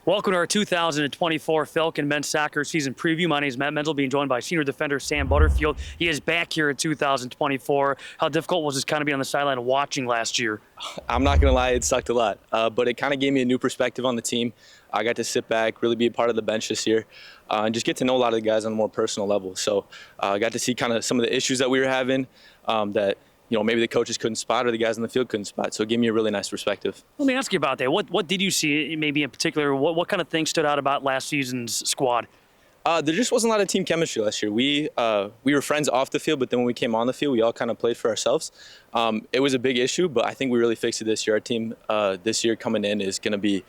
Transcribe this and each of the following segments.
Welcome to our 2024 Falcon men's soccer season preview. My name is Matt Menzl, being joined by senior defender Sam Butterfield. He is back here in 2024. How difficult was this kind of being on the sideline watching last year? I'm not going to lie, it sucked a lot, but it kind of gave me a new perspective on the team. I got to sit back, really be a part of the bench this year, and just get to know a lot of the guys on a more personal level. So I got to see kind of some of the issues that we were having that maybe the coaches couldn't spot or the guys on the field couldn't spot. So it gave me a really nice perspective. Let me ask you about that. What did you see maybe in particular? What kind of things stood out about last season's squad? There just wasn't a lot of team chemistry last year. We were friends off the field, but then when we came on the field, we all kind of played for ourselves. It was a big issue, but I think we really fixed it this year. Our team this year coming in is going to be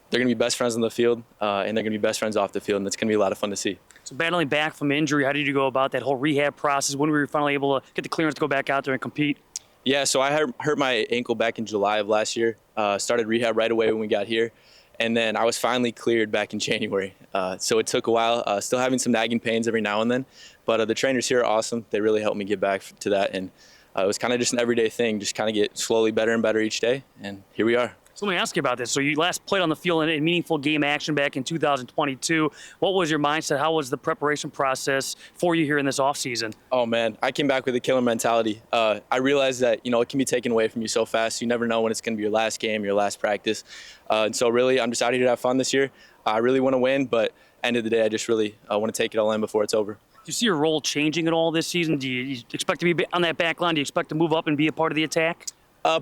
they're going to be best friends on the field, and they're going to be best friends off the field, and it's going to be a lot of fun to see. So battling back from injury, how did you go about that whole rehab process? When were you finally able to get the clearance to go back out there and compete? Yeah, so I hurt my ankle back in July of last year. Started rehab right away when we got here. And then I was finally cleared back in January. So it took a while, still having some nagging pains every now and then. But the trainers here are awesome. They really helped me get back to that. And it was kind of just an everyday thing, just kind of get slowly better and better each day. And here we are. So let me ask you about this. So you last played on the field in meaningful game action back in 2022. What was your mindset? How was the preparation process for you here in this offseason? Oh, man, I came back with a killer mentality. I realized that, it can be taken away from you so fast. You never know when it's going to be your last game, your last practice. And so really, I'm just out here to have fun this year. I really want to win, but end of the day, I just really want to take it all in before it's over. Do you see your role changing at all this season? Do you expect to be on that back line? Do you expect to move up and be a part of the attack?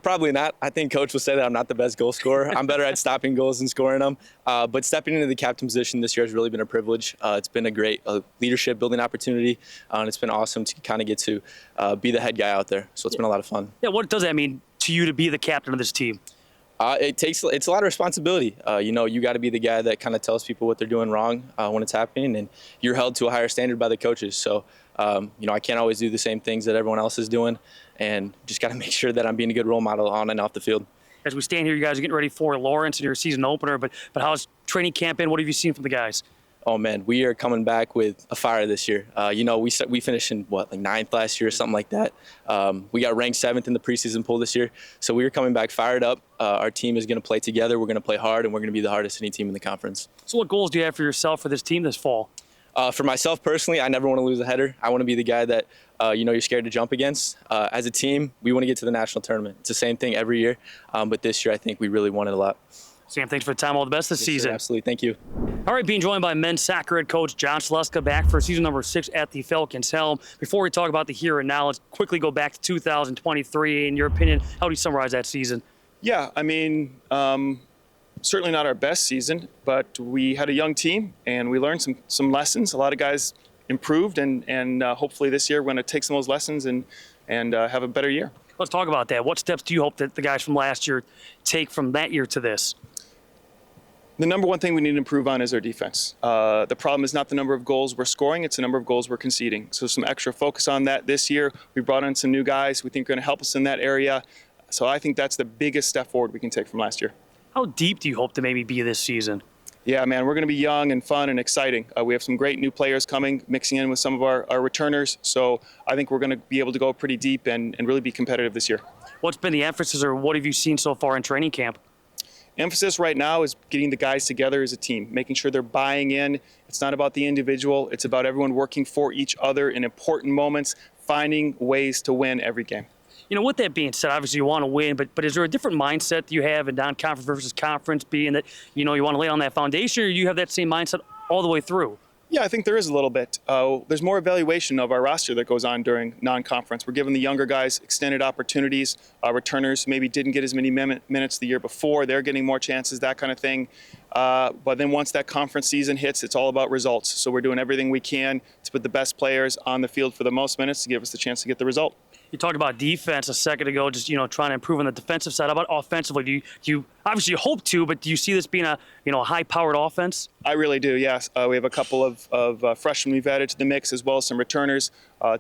Probably not. I think Coach will say that I'm not the best goal scorer. I'm better at stopping goals than scoring them. But stepping into the captain position this year has really been a privilege. It's been a great leadership building opportunity, and it's been awesome to kind of get to be the head guy out there. So it's been a lot of fun. Yeah, what does that mean to you to be the captain of this team? It's a lot of responsibility. You got to be the guy that kind of tells people what they're doing wrong when it's happening, and you're held to a higher standard by the coaches. So, I can't always do the same things that everyone else is doing, and just got to make sure that I'm being a good role model on and off the field. As we stand here, you guys are getting ready for Lawrence and your season opener, but how's training camp been? What have you seen from the guys? Oh, man, we are coming back with a fire this year. We finished in, ninth last year or something like that. We got ranked 7th in the preseason poll this year. So we are coming back fired up. Our team is going to play together. We're going to play hard, and we're going to be the hardest hitting team in the conference. So what goals do you have for yourself for this team this fall? For myself personally, I never want to lose a header. I want to be the guy that, you're scared to jump against. As a team, we want to get to the national tournament. It's the same thing every year. But this year, I think we really won it a lot. Sam, thanks for the time. All the best this season. Sir, absolutely. Thank you. All right, being joined by men's soccer head coach John Sluska, back for season number 6 at the Falcons helm. Before we talk about the here and now, let's quickly go back to 2023. In your opinion, how do you summarize that season? Yeah, certainly not our best season, but we had a young team and we learned some lessons. A lot of guys improved, and hopefully this year we're going to take some of those lessons and have a better year. Let's talk about that. What steps do you hope that the guys from last year take from that year to this? The number one thing we need to improve on is our defense. The problem is not the number of goals we're scoring, it's the number of goals we're conceding. So some extra focus on that this year. We brought in some new guys we think are going to help us in that area. So I think that's the biggest step forward we can take from last year. How deep do you hope to maybe be this season? Yeah, man, we're going to be young and fun and exciting. We have some great new players coming, mixing in with some of our returners. So I think we're going to be able to go pretty deep and really be competitive this year. What's been the emphasis, or what have you seen so far in training camp? Emphasis right now is getting the guys together as a team, making sure they're buying in. It's not about the individual. It's about everyone working for each other in important moments, finding ways to win every game. With that being said, obviously you want to win, but is there a different mindset that you have in non-conference versus conference, being that, you want to lay on that foundation, or you have that same mindset all the way through? Yeah, I think there is a little bit. There's more evaluation of our roster that goes on during non-conference. We're giving the younger guys extended opportunities. Returners maybe didn't get as many minutes the year before. They're getting more chances, that kind of thing. But then once that conference season hits, it's all about results. So we're doing everything we can to put the best players on the field for the most minutes to give us the chance to get the result. You talked about defense a second ago, just trying to improve on the defensive side. How about offensively? Do you obviously you hope to, but do you see this being a high-powered offense? I really do. Yes, we have a couple of freshmen we've added to the mix, as well as some returners.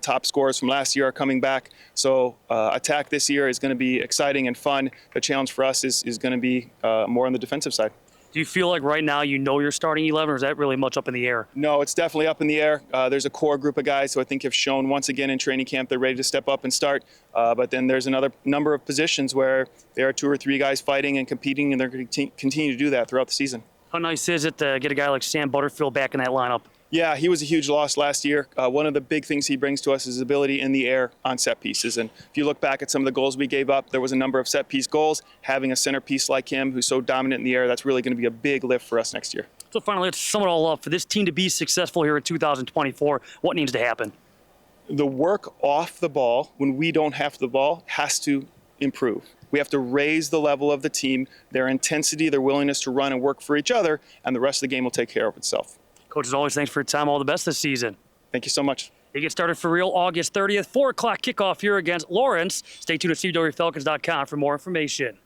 Top scorers from last year are coming back. So attack this year is going to be exciting and fun. The challenge for us is going to be more on the defensive side. Do you feel like right now you're starting 11, or is that really much up in the air? No, it's definitely up in the air. There's a core group of guys who I think have shown once again in training camp they're ready to step up and start. But then there's another number of positions where there are 2 or 3 guys fighting and competing, and they're going to continue to do that throughout the season. How nice is it to get a guy like Sam Butterfield back in that lineup? Yeah, he was a huge loss last year. One of the big things he brings to us is his ability in the air on set pieces. And if you look back at some of the goals we gave up, there was a number of set piece goals. Having a centerpiece like him who's so dominant in the air, that's really going to be a big lift for us next year. So finally, let's sum it all up. For this team to be successful here in 2024, what needs to happen? The work off the ball, when we don't have the ball, has to improve. We have to raise the level of the team, their intensity, their willingness to run and work for each other, and the rest of the game will take care of itself. Coach, as always, thanks for your time. All the best this season. Thank you so much. It gets started for real August 30th, 4 o'clock kickoff here against Lawrence. Stay tuned at CUWFalcons.com for more information.